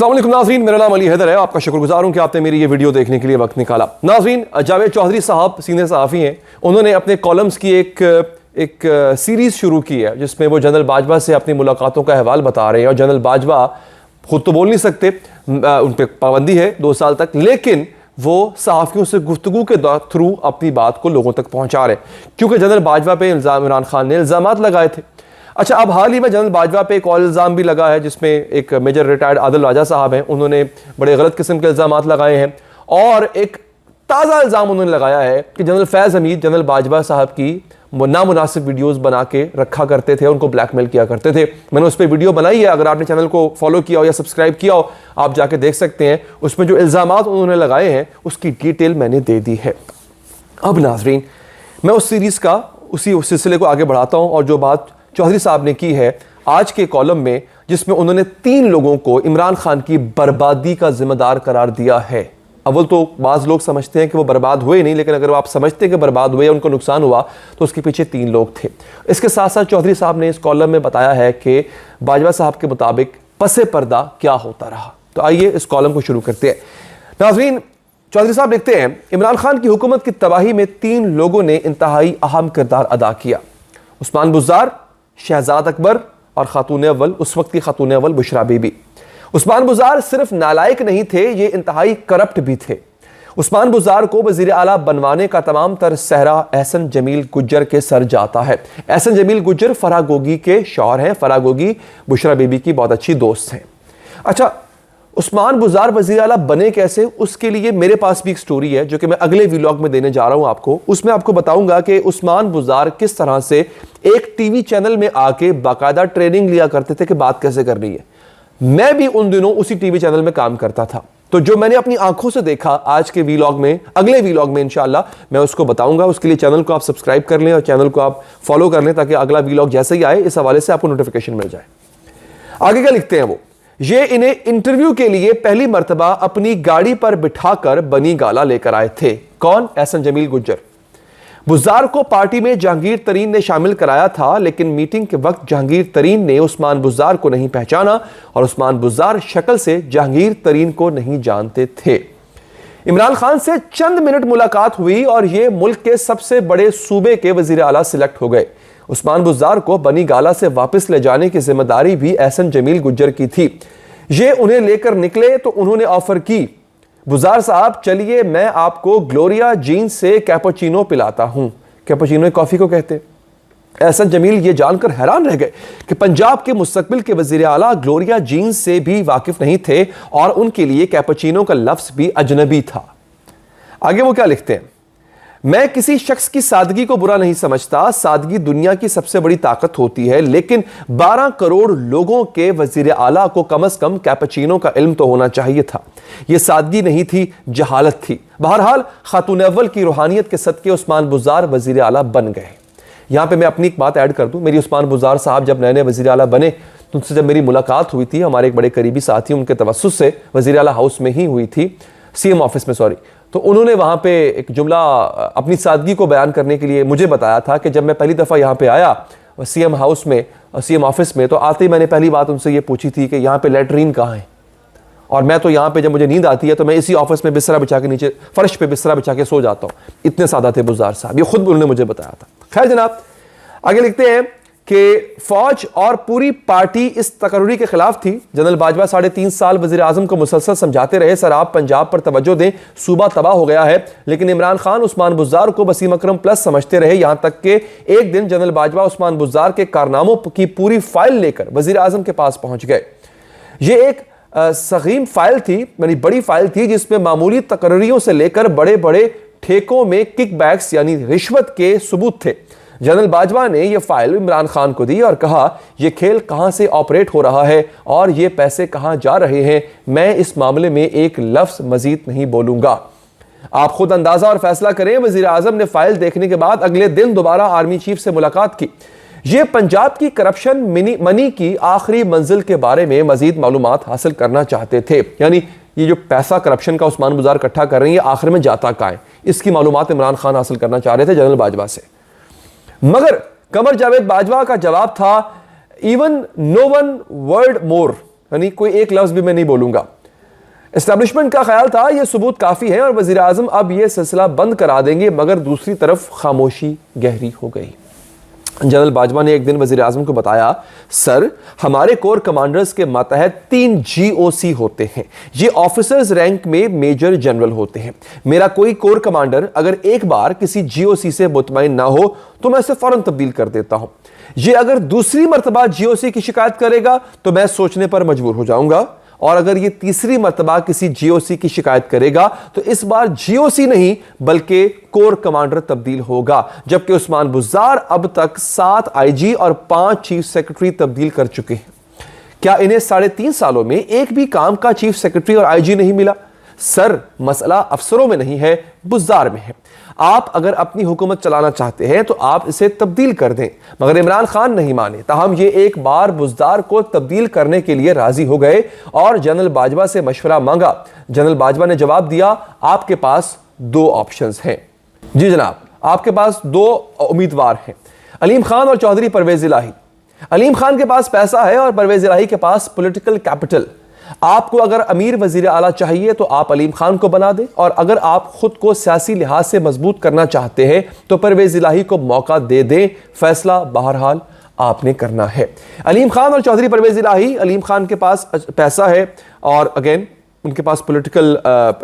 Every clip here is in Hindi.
अस्सलाम वालेकुम नाज़रीन, मेरा नाम अली हैदर है। आपका शुक्रगुजार हूं कि आपने मेरी ये वीडियो देखने के लिए वक्त निकाला। नाज़रीन, जावेद चौधरी साहब सीनियर सहाफ़ी हैं। उन्होंने अपने कॉलम्स की एक सीरीज़ शुरू की है जिसमें वो जनरल बाजवा से अपनी मुलाकातों का अहवाल बता रहे हैं। और जनरल बाजवा खुद तो बोल नहीं सकते, उन पर पाबंदी है 2 साल तक, लेकिन वो सहाफ़ियों से गुफ्तगू के थ्रू अपनी बात को लोगों तक पहुँचा रहे हैं, क्योंकि जनरल बाजवा पे इमरान खान ने इल्ज़ामात लगाए थे। अच्छा, अब हाल ही में जनरल बाजवा पे एक और इल्ज़ाम भी लगा है जिसमें एक मेजर रिटायर्ड आदिल राजा साहब हैं, उन्होंने बड़े गलत किस्म के इल्ज़ामात लगाए हैं। और एक ताज़ा इल्ज़ाम उन्होंने लगाया है कि जनरल फैज़ हमीद जनरल बाजवा साहब की नामुनासिब वीडियोस बना के रखा करते थे, उनको ब्लैकमेल किया करते थे। मैंने उस पर वीडियो बनाई है, अगर आपने चैनल को फॉलो किया हो या सब्सक्राइब किया हो आप जाके देख सकते हैं। उसमें जो इल्ज़ामात उन्होंने लगाए हैं उसकी डिटेल मैंने दे दी है। अब नाज़रीन, मैं उस सीरीज़ का उसी सिलसिले को आगे बढ़ाता हूँ और जो बात चौधरी साहब ने की है आज के कॉलम में, जिसमें उन्होंने 3 लोगों को इमरान खान की बर्बादी का जिम्मेदार करार दिया है। अव्वल तो बाज़ लोग समझते हैं कि वो बर्बाद हुए नहीं, लेकिन अगर आप समझते हैं कि बर्बाद हुए, उनको नुकसान हुआ, तो उसके पीछे 3 लोग थे। इसके साथ साथ चौधरी साहब ने इस कॉलम में बताया है कि बाजवा साहब के मुताबिक पसे पर्दा क्या होता रहा। तो आइए इस कॉलम को शुरू करते हैं। नाज़रीन, चौधरी साहब लिखते हैं, इमरान खान की हुकूमत की तबाही में 3 लोगों ने इंतहाई अहम किरदार अदा किया। उस्मान बुज़दार, शहजाद अकबर और खातून अव्वल, उस वक्त की खातून अव्वल बुशरा बीबी। उस्मान बुज़दार सिर्फ नालायक नहीं थे, ये इंतहाई करप्ट भी थे। उस्मान बुज़दार को वज़ीर आला बनवाने का तमाम तर सहरा एहसन जमील गुज्जर के सर जाता है। एहसन जमील गुज्जर फराह गोगी के शौहर हैं। फराह गोगी बुशरा बीबी की बहुत अच्छी दोस्त हैं। अच्छा, उस्मान बुज़दार वज़ीर आला बने कैसे, उसके लिए मेरे पास भी एक स्टोरी है जो कि मैं अगले व्लॉग में देने जा रहा हूं आपको। उसमें आपको बताऊंगा कि उस्मान बुज़दार किस तरह से एक टीवी चैनल में आके बाकायदा ट्रेनिंग लिया करते थे कि बात कैसे करनी है। मैं भी उन दिनों उसी टीवी चैनल में काम करता था, तो जो मैंने अपनी आंखों से देखा आज के व्लॉग में, अगले व्लॉग में इंशाल्लाह मैं उसको बताऊंगा। उसके लिए चैनल को आप सब्सक्राइब कर लें और चैनल को आप फॉलो कर लें ताकि अगला व्लॉग जैसे ही आए इस हवाले से आपको नोटिफिकेशन मिल जाए। आगे क्या लिखते हैं वो, ये इन्हें इंटरव्यू के लिए पहली मर्तबा अपनी गाड़ी पर बिठाकर बनी गाला लेकर आए थे। कौन? एहसन जमील गुज्जर। बुज़दार को पार्टी में जहांगीर तरीन ने शामिल कराया था, लेकिन मीटिंग के वक्त जहांगीर तरीन ने उस्मान बुज़दार को नहीं पहचाना और उस्मान बुज़दार शक्ल से जहांगीर तरीन को नहीं जानते थे। इमरान खान से चंद मिनट मुलाकात हुई और ये मुल्क के सबसे बड़े सूबे के वज़ीर आला सिलेक्ट हो गए। उस्मान बुज़दार को बनी गाला से वापस ले जाने की जिम्मेदारी भी एहसन जमील गुज्जर की थी। ये उन्हें लेकर निकले तो उन्होंने ऑफर की, बुज़दार साहब चलिए मैं आपको ग्लोरिया जीन्स से कैपुचिनो पिलाता हूं। कैपुचिनो कॉफी को कहते। एहसन जमील ये जानकर हैरान रह गए कि पंजाब के मुस्तकबिल के वज़ीर आला ग्लोरिया जीन्स से भी वाकिफ नहीं थे और उनके लिए कैपुचिनो का लफ्ज भी अजनबी था। आगे वो क्या लिखते हैं, मैं किसी शख्स की सादगी को बुरा नहीं समझता, सादगी दुनिया की सबसे बड़ी ताकत होती है, लेकिन 12 करोड़ लोगों के वज़ीर आला को कम से कम कैपुचिनो का इल्म तो होना चाहिए था। यह सादगी नहीं थी, जहालत थी। बहरहाल खातून अव्वल की रूहानियत के सदके उस्मान बुज़दार वज़ीर आला बन गए। यहां पे मैं अपनी एक बात ऐड कर दूं, मेरी उस्मान बुज़दार साहब जब नए नए वज़ीर आला बने तो उनसे जब मेरी मुलाकात हुई थी, हमारे एक बड़े करीबी साथी उनके तवस्सुस से वज़ीर आला हाउस में ही हुई थी, सीएम ऑफिस में, सॉरी। तो उन्होंने वहाँ पे एक जुमला अपनी सादगी को बयान करने के लिए मुझे बताया था कि जब मैं पहली दफ़ा यहाँ पे आया सीएम हाउस में, सीएम ऑफिस में, तो आते ही मैंने पहली बात उनसे ये पूछी थी कि यहाँ पे लेटरीन कहाँ है। और मैं तो यहाँ पे जब मुझे नींद आती है तो मैं इसी ऑफिस में बिस्तरा बिछा के नीचे फर्श पे बिस्तरा बिछा के सो जाता हूँ। इतने सादा थे बुज़दार साहब, ये खुद उन्होंने मुझे बताया था। खैर जनाब, आगे लिखते हैं कि फौज और पूरी पार्टी इस तकर्री के खिलाफ थी। जनरल बाजवा 3.5 साल वज़ीर आज़म को मुसलसल समझाते रहे, सर आप पंजाब पर तवज्जो दें, सूबा तबाह हो गया है। लेकिन इमरान खान उस्मान बुज़दार को वसीम अकरम प्लस समझते रहे, यहां तक कि एक दिन जनरल बाजवा उस्मान बुज़दार के कारनामों की पूरी फाइल लेकर वज़ीर आज़म के पास पहुंच गए। यह एक सगीम फाइल थी, यानी बड़ी फाइल थी, जिसमें मामूली तकर्रियों से लेकर बड़े बड़े ठेकों में किकबैक्स यानी रिश्वत के सबूत थे। जनरल बाजवा ने यह फाइल इमरान खान को दी और कहा यह खेल कहां से ऑपरेट हो रहा है और ये पैसे कहां जा रहे हैं, मैं इस मामले में एक लफ्ज मजीद नहीं बोलूंगा, आप खुद अंदाजा और फैसला करें। वज़ीर आज़म ने फाइल देखने के बाद अगले दिन दोबारा आर्मी चीफ से मुलाकात की। यह पंजाब की करप्शन मनी की आखिरी मंजिल के बारे में मजीद मालूमात हासिल करना चाहते थे, यानी ये जो पैसा करप्शन का उस्मान बुज़दार इकट्ठा कर रहे हैं, आखिर में जाता कहाँ है, इसकी मालूमात इमरान खान हासिल करना चाह रहे थे जनरल बाजवा से। मगर कमर जावेद बाजवा का जवाब था, इवन नो वन वर्ड मोर, यानी कोई एक लफ्ज भी मैं नहीं बोलूंगा। एस्टैब्लिशमेंट का ख्याल था यह सबूत काफी है और वजीर आजम अब यह सिलसिला बंद करा देंगे, मगर दूसरी तरफ खामोशी गहरी हो गई। जनरल बाजवा ने एक दिन वजीर आजम को बताया, सर हमारे कोर कमांडर्स के मातहत 3 GOC होते हैं, ये ऑफिसर्स रैंक में मेजर जनरल होते हैं। मेरा कोई कोर कमांडर अगर एक बार किसी GOC से मुतमईन ना हो तो मैं उसे फौरन तब्दील कर देता हूं। ये अगर दूसरी मरतबा GOC की शिकायत करेगा तो मैं सोचने पर मजबूर हो जाऊंगा, और अगर ये तीसरी मर्तबा किसी GOC की शिकायत करेगा तो इस बार GOC नहीं बल्कि कोर कमांडर तब्दील होगा। जबकि उस्मान बुज़्ज़ार अब तक 7 IG और 5 चीफ सेक्रेटरी तब्दील कर चुके हैं। क्या इन्हें 3.5 सालों में एक भी काम का चीफ सेक्रेटरी और IG नहीं मिला? सर मसला अफसरों में नहीं है, बुज़्ज़ार में है। आप अगर अपनी हुकूमत चलाना चाहते हैं तो आप इसे तब्दील कर दें, मगर इमरान खान नहीं माने। ताहम ये एक बार बुज़्ज़ार को तब्दील करने के लिए राजी हो गए और जनरल बाजवा से मशवरा मांगा। जनरल बाजवा ने जवाब दिया, आपके पास 2 ऑप्शंस हैं। जी जनाब, आपके पास 2 उम्मीदवार हैं, अलीम खान और चौधरी परवेज इलाही। अलीम खान के पास पैसा है और परवेज इलाही के पास पॉलिटिकल कैपिटल। आपको अगर अमीर वजीर आला चाहिए तो आप अलीम खान को बना दें, और अगर आप खुद को सियासी लिहाज से मजबूत करना चाहते हैं तो परवेज इलाही को मौका दे दें। फैसला बहरहाल आपने करना है। अलीम खान और चौधरी परवेज इलाही, अलीम खान के पास पैसा है और अगेन उनके पास पॉलिटिकल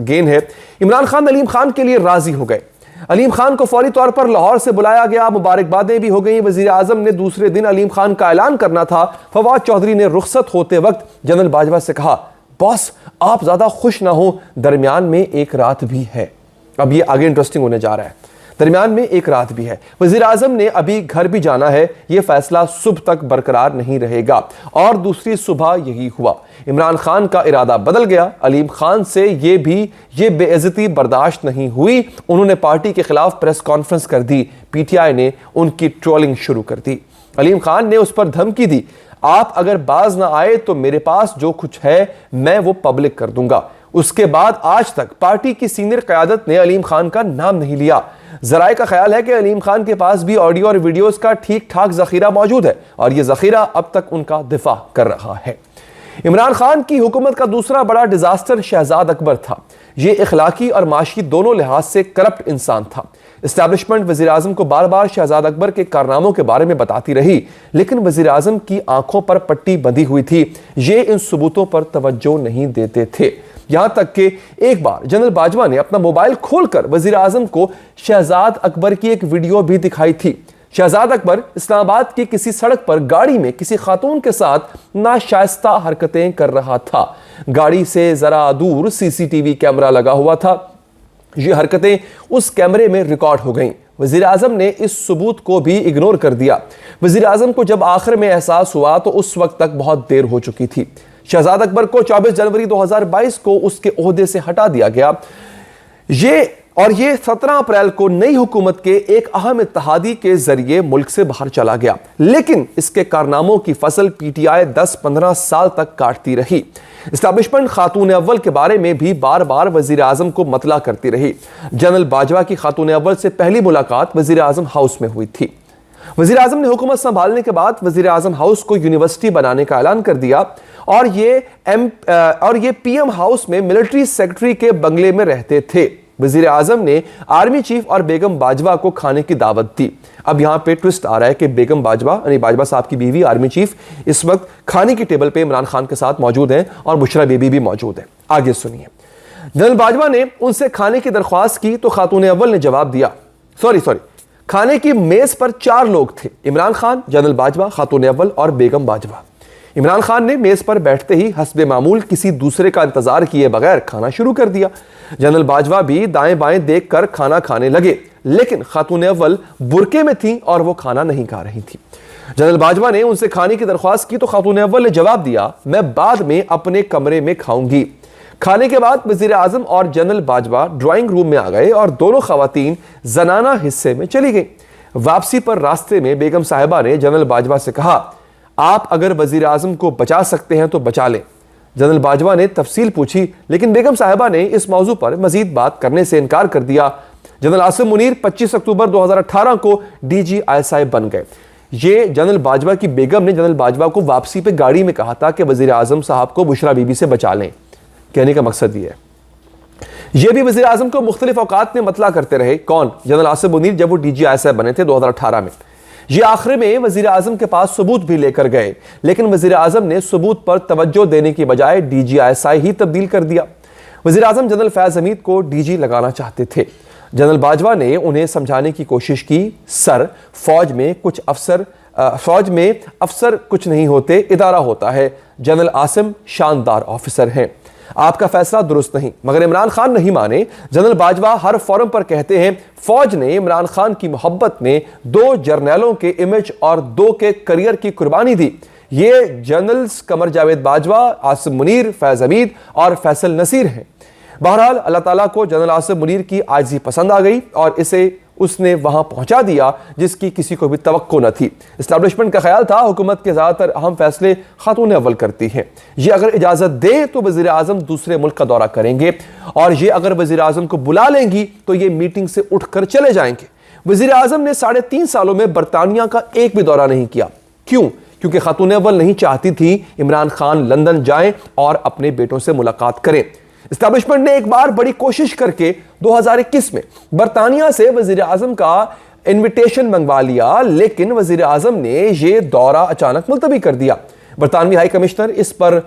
गेन है। इमरान खान अलीम खान के लिए राजी हो गए। अलीम खान को फौरी तौर पर लाहौर से बुलाया गया, मुबारकबादें भी हो गई। वजीर आजम ने दूसरे दिन अलीम खान का ऐलान करना था। फवाद चौधरी ने रुखसत होते वक्त जनरल बाजवा से कहा, बॉस आप ज्यादा खुश ना हो, दरमियान में एक रात भी है। अब ये आगे इंटरेस्टिंग होने जा रहा है। दरमियान में एक रात भी है। वजीर आजम ने अभी घर भी जाना है, यह फैसला सुबह तक बरकरार नहीं रहेगा। और दूसरी सुबह यही हुआ। इमरान खान का इरादा बदल गया। अलीम खान से ये बेइज्जती बर्दाश्त नहीं हुई। उन्होंने पार्टी के खिलाफ प्रेस कॉन्फ्रेंस कर दी। PTI ने उनकी ट्रोलिंग शुरू कर दी। अलीम खान ने उस पर धमकी दी, आप अगर बाज ना आए तो मेरे पास जो कुछ है मैं वो पब्लिक कर दूंगा। उसके बाद आज तक पार्टी की सीनियर क़यादत ने अलीम खान का नाम नहीं लिया। जराए का ख्याल है कि अलीम खान के पास भी ऑडियो और वीडियोस का ठीक ठाक जखीरा मौजूद है और यह जखीरा अब तक उनका दिफा कर रहा है। इमरान खान की हुकूमत का दूसरा बड़ा डिजास्टर शहजाद अकबर था। यह इखलाकी और माशी दोनों लिहाज से करप्ट इंसान था। इस्टेब्लिशमेंट वजीर आजम को बार बार शहजाद अकबर के कारनामों के बारे में बताती रही, लेकिन वजीर आजम की आंखों पर पट्टी बंधी हुई थी। ये इन सबूतों पर तवज्जो नहीं देते थे। यहां तक कि एक बार जनरल बाजवा ने अपना मोबाइल खोलकर वजीर आजम को शहजाद अकबर की एक वीडियो भी दिखाई थी। शहजाद अकबर इस्लामाबाद की किसी सड़क पर गाड़ी में किसी खातून के साथ नाशाइस्ता हरकतें कर रहा था। गाड़ी से जरा दूर CCTV कैमरा लगा हुआ था। ये हरकतें उस कैमरे में रिकॉर्ड हो गईं। वजीर आजम ने इस सबूत को भी इग्नोर कर दिया। वजीर आजम को जब आखिर में एहसास हुआ तो उस वक्त तक बहुत देर हो चुकी थी। शहजाद अकबर को 24 जनवरी 2022 को उसके ओहदे से हटा दिया गया। ये 17 अप्रैल को नई हुकूमत के एक अहम इत्तेहादी के जरिए मुल्क से बाहर चला गया। लेकिन इसके कारनामों की फसल PTI 10-15 साल तक काटती रही। इस्टेब्लिशमेंट खातून अव्वल के बारे में भी बार बार वजीर आजम को मतला करती रही। जनरल बाजवा की खातून अव्वल से पहली मुलाकात वजीर आजम हाउस में हुई थी। वजीर आजम ने हुकूमत संभालने के बाद वजीर आजम हाउस को यूनिवर्सिटी बनाने का ऐलान कर दिया और ये PM हाउस में मिलिट्री सेक्रेटरी के बंगले में रहते थे। वजीर आजम ने आर्मी चीफ और बेगम बाजवा को खाने की दावत दी। अब यहां पे ट्विस्ट आ रहा है कि बेगम बाजवा यानी बाजवा साहब की बीवी आर्मी चीफ इस वक्त खाने की टेबल पे इमरान खान के साथ मौजूद हैं और बुशरा बेबी भी मौजूद है। आगे सुनिए। जनरल बाजवा ने उनसे खाने की दरख्वास्त की तो खातून अव्वल ने जवाब दिया, सॉरी खाने की मेज पर 4 लोग थे, इमरान खान, जनरल बाजवा, खातून अव्वल और बेगम बाजवा। इमरान खान ने मेज पर बैठते ही हस्बे मामूल किसी दूसरे का इंतजार किए बगैर खाना शुरू कर दिया। जनरल बाजवा भी दाएं बाएं देखकर खाना खाने लगे, लेकिन खातून अव्वल बुरके में थी और वो खाना नहीं खा रही थी। जनरल बाजवा ने उनसे खाने की दरख्वास्त की तो खातून अव्वल ने जवाब दिया, मैं बाद में अपने कमरे में खाऊंगी। खाने के बाद वजीर आजम और जनरल बाजवा ड्राइंग रूम में आ गए और दोनों खवातीन जनाना हिस्से में चली गई। वापसी पर रास्ते में बेगम साहिबा ने जनरल बाजवा से कहा, आप अगर वजीर आजम को बचा सकते हैं तो बचा लें। जनरल बाजवा ने तफसील पूछी, लेकिन बेगम साहिबा ने इस मौजू पर मजीद बात करने से इनकार कर दिया। जनरल आसिम मुनीर 25 अक्टूबर 2018 को DG ISI बन गए। ये जनरल बाजवा की बेगम ने जनरल बाजवा को वापसी पे गाड़ी में कहा था कि वजीर आजम साहब को बुशरा बीबी से बचा लें। कहने का मकसद ये है। ये भी वजीर आजम को मुख्तलिफ औकात में मतला करते रहे। कौन? जनरल आसिफ मुनीर, जब वो DGI बने थे 2018 में। ये आखिर में वजीर आजम के पास सबूत भी लेकर गए, लेकिन वजीर आजम ने सबूत पर तवज्जो देने की बजाय DGI ही तब्दील कर दिया। वजीर आजम जनरल फैज हमीद को DG लगाना चाहते थे। जनरल बाजवा ने उन्हें समझाने की कोशिश की, सर फौज में अफसर कुछ नहीं होते, इदारा होता है। जनरल आसिम शानदार ऑफिसर हैं, आपका फैसला दुरुस्त नहीं। मगर इमरान खान नहीं माने। जनरल बाजवा हर फोरम पर कहते हैं फौज ने इमरान खान की मोहब्बत में 2 जर्नैलों के इमेज और 2 के करियर की कुर्बानी दी। ये जनरल्स कमर जावेद बाजवा, आसिम मुनीर, फैज हमीद और फैसल नसीर हैं। बहरहाल अल्लाह ताला को जनरल आसिफ मुनीर की आजिज़ी पसंद आ गई और उसने वहां पहुंचा दिया जिसकी किसी को भी तवक्को न थी। इस्टेब्लिशमेंट का ख्याल था हुकूमत के ज़्यादातर अहम फैसले खातून अव्वल करती हैं। ये अगर इजाज़त दे तो वज़ीर आज़म दूसरे मुल्क का दौरा करेंगे और ये अगर वज़ीर आज़म को बुला लेंगी तो ये मीटिंग से उठकर चले जाएंगे। वज़ीर आज़म ने 3.5 सालों में बरतानिया का एक भी दौरा नहीं किया। क्यों? क्योंकि खातून अव्वल नहीं चाहती थी इमरान खान लंदन जाएं और अपने बेटों से मुलाकात करें। इस्टेब्लिशमेंट ने एक बार बड़ी कोशिश करके 2021 में बरतानिया से वजीर आजम का इन्विटेशन मंगवा लिया, लेकिन वजीर आजम ने यह दौरा अचानक मुलतवी कर दिया। बरतानवी हाई कमिश्नर इस पर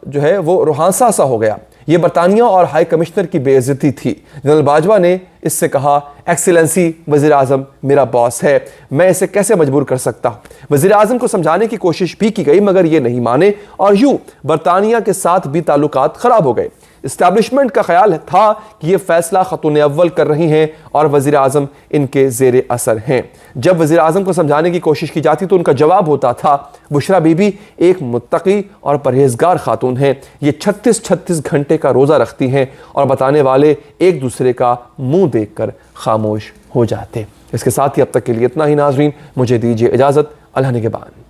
जो है वो रुहांसा सा हो गया। यह बरतानिया और हाई कमिश्नर की बेइज्जती थी। जनरल बाजवा ने इससे कहा, एक्सीलेंसी वजीर आजम मेरा बॉस है, मैं इसे कैसे मजबूर कर सकता। वजीर आजम को समझाने की कोशिश भी की गई मगर ये नहीं माने और यूं बरतानिया के साथ भी ताल्लुकात खराब हो गए। इस्टेब्लिशमेंट का ख्याल था कि यह फैसला खातून अव्वल कर रही हैं और वजीर आजम इनके जेर असर हैं। जब वजीर आजम को समझाने की कोशिश की जाती तो उनका जवाब होता था, बुशरा बीबी एक मुत्तकी और परहेजगार खातून हैं, ये 36 घंटे का रोज़ा रखती हैं और बताने वाले एक दूसरे का मुंह देखकर खामोश हो जाते। इसके साथ ही अब तक के लिए इतना ही नाजरीन, मुझे दीजिए इजाज़त। अल्लाह निगहबान।